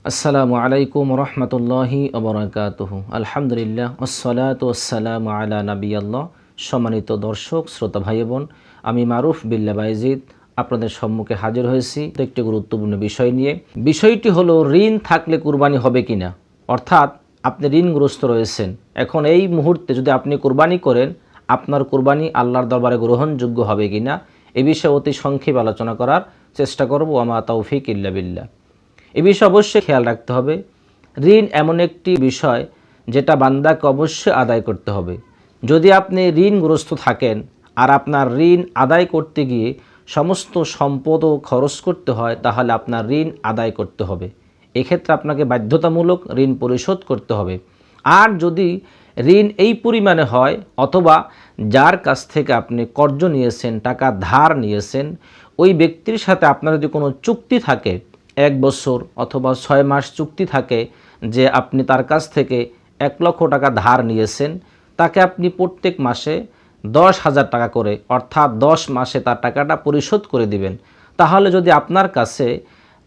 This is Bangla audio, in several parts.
আসসালামু আলাইকুম রহমতুল্লাহি ওবরাকাতুহু। আলহামদুলিল্লাহ ওয়াসসালাতু ওয়াসসালামু আলা নাবিয়াল্লাহ। সম্মানিত দর্শক শ্রোতা ভাই বোন, আমি মারুফ বিল্লাহ বাইজিদ আপনাদের সম্মুখে হাজির হয়েছি একটি গুরুত্বপূর্ণ বিষয় নিয়ে। বিষয়টি হলো ঋণ থাকলে কুরবানি হবে কিনা, অর্থাৎ আপনি ঋণগ্রস্ত রয়েছেন। এখন এই মুহূর্তে যদি আপনি কুরবানি করেন, আপনার কুরবানি আল্লাহর দরবারে গ্রহণযোগ্য হবে কিনা, এ বিষয়ে অতি সংক্ষেপে আলোচনা করার চেষ্টা করব। ওয়া তাওফিক ইল্লা বিল্লাহ। এ বিষয়ে অবশ্যই খেয়াল রাখতে হবে, ঋণ এমন একটি বিষয় যেটা বান্দাকে অবশ্যই আদায় করতে হবে। যদি আপনি ঋণগ্রস্ত থাকেন আর আপনার ঋণ আদায় করতে গিয়ে সমস্ত সম্পদও খরচ করতে হয়, তাহলে আপনার ঋণ আদায় করতে হবে। এক্ষেত্রে আপনাকে বাধ্যতামূলক ঋণ পরিশোধ করতে হবে। আর যদি ঋণ এই পরিমাণে হয়, অথবা যার কাছ থেকে আপনি কর্জ নিয়েছেন, টাকা ধার নিয়েছেন, ওই ব্যক্তির সাথে আপনার যদি কোনো চুক্তি থাকে, 1 বছর অথবা 6 মাস চুক্তি থাকে যে আপনি তার কাছ থেকে 1 লক্ষ টাকা ধার নিয়েছেন, তাকে আপনি প্রত্যেক মাসে 10,000 টাকা করে, অর্থাৎ 10 মাসে তার টাকাটা পরিশোধ করে দিবেন। তাহলে যদি আপনার কাছে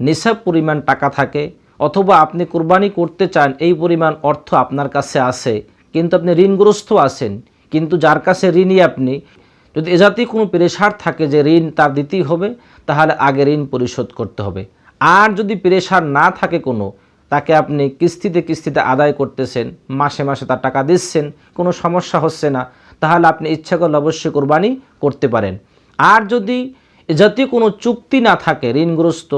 নিসাব পরিমাণ টাকা থাকে, অথবা আপনি কুরবানি করতে চান, এই পরিমাণ অর্থ আপনার কাছে আছে, কিন্তু আপনি ঋণগ্রস্ত আছেন, কিন্তু যার কাছে ঋণী আপনি, যদি এ জাতীয় কোনো প্রেশার থাকে যে ঋণ তার দিতেই হবে, তাহলে আগে ঋণ পরিশোধ করতে হবে। আর যদি প্রেশার না থাকে কোনো, তাকে আপনি কিস্তিতে আদায় করতেছেন, মাসে মাসে তার টাকা দিচ্ছেন, কোনো সমস্যা হচ্ছে না, তাহলে আপনি ইচ্ছা করলে অবশ্যই কোরবানি করতে পারেন। আর যদি এ জাতীয় কোনো চুক্তি না থাকে, ঋণগ্রস্ত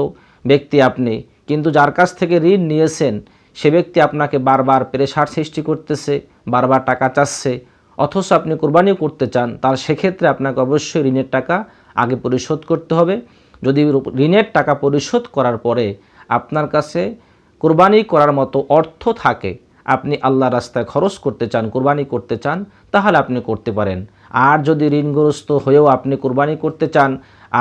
ব্যক্তি আপনি, কিন্তু যার কাছ থেকে ঋণ নিয়েছেন সে ব্যক্তি আপনাকে বারবার প্রেশার সৃষ্টি করতেছে, বারবার টাকা চাচ্ছে, অথচ আপনি কোরবানিও করতে চান, তার সেক্ষেত্রে আপনাকে অবশ্যই ঋণের টাকা আগে পরিশোধ করতে হবে। যদি ঋণের টাকা পরিশোধ করার পরে আপনার কাছে কুরবানি করার মতো অর্থ থাকে, আপনি আল্লাহর রাস্তায় খরচ করতে চান, কুরবানি করতে চান, তাহলে আপনি করতে পারেন। আর যদি ঋণগ্রস্ত হয়েও আপনি কুরবানি করতে চান,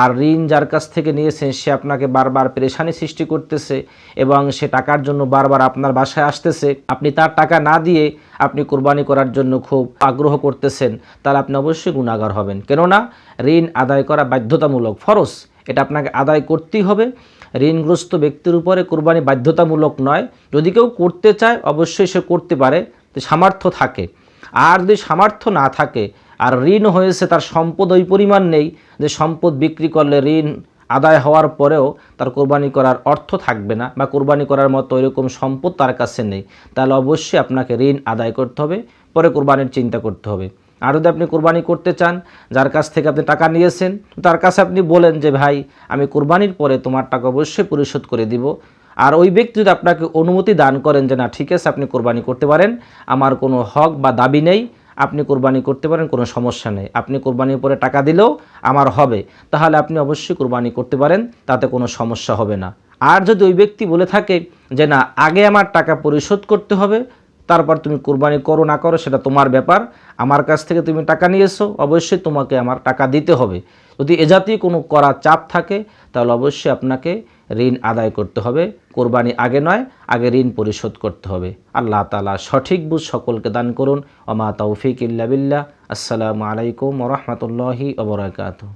আর ঋণ যার কাছ থেকে নিয়েছেন সে আপনাকে বারবার পেরেশানি সৃষ্টি করতেছে এবং সে টাকার জন্য বারবার আপনার বাসায় আসতেছে, আপনি তার টাকা না দিয়ে আপনি কুরবানি করার জন্য খুব আগ্রহ করতেছেন, তাহলে আপনি অবশ্যই গুনাহগার হবেন। কেননা ঋণ আদায় করা বাধ্যতামূলক, ফরজ, এটা আপনাকে আদায় করতেই হবে। ঋণগ্রস্ত ব্যক্তির উপরে কুরবানি বাধ্যতামূলক নয়। যদি কেউ করতে চায় অবশ্যই সে করতে পারে, সামর্থ্য থাকে। আর যদি সামর্থ্য না থাকে আর ঋণ হয়েছে, তার সম্পদ ওই পরিমাণ নেই যে সম্পদ বিক্রি করলে ঋণ আদায় হওয়ার পরেও তার কোরবানি করার অর্থ থাকবে না, বা কোরবানি করার মতো এরকম সম্পদ তার কাছে নেই, তাহলে অবশ্যই আপনাকে ঋণ আদায় করতে হবে, পরে কোরবানির চিন্তা করতে হবে। আর যদি আপনি কোরবানি করতে চান, যার কাছ থেকে আপনি টাকা নিয়েছেন, তার কাছে আপনি বলেন যে ভাই, আমি কোরবানির পরে তোমার টাকা অবশ্যই পরিশোধ করে দিব। আর ওই ব্যক্তি যদি আপনাকে অনুমতি দান করেন যে না ঠিক আছে আপনি কোরবানি করতে পারেন, আমার কোনো হক বা দাবি নেই, আপনি কোরবানি করতে পারেন, কোনো সমস্যা নেই, আপনি কোরবানির পরে টাকা দিলেও আমার হবে, তাহলে আপনি অবশ্যই কোরবানি করতে পারেন, তাতে কোনো সমস্যা হবে না। আর যদি ওই ব্যক্তি বলে থাকে যে না আগে আমার টাকা পরিশোধ করতে হবে, তারপর তুমি কুরবানি করো না করো সেটা তোমার ব্যাপার, আমার কাছ থেকে তুমি টাকা নিয়েছো, অবশ্যই তোমাকে আমার টাকা দিতে হবে, যদি এ জাতীয় কোনো করা চাপ থাকে, তাহলে অবশ্যই আপনাকে ঋণ আদায় করতে হবে। কোরবানি আগে নয়, আগে ঋণ পরিশোধ করতে হবে। আল্লাহ তাআলা সঠিক বুঝ সকলকে দান করুন। ওয়া মা তাওফিক ইল্লা বিল্লাহ। আসসালামু আলাইকুম ওয়া রাহমাতুল্লাহি ওয়া বারাকাতুহু।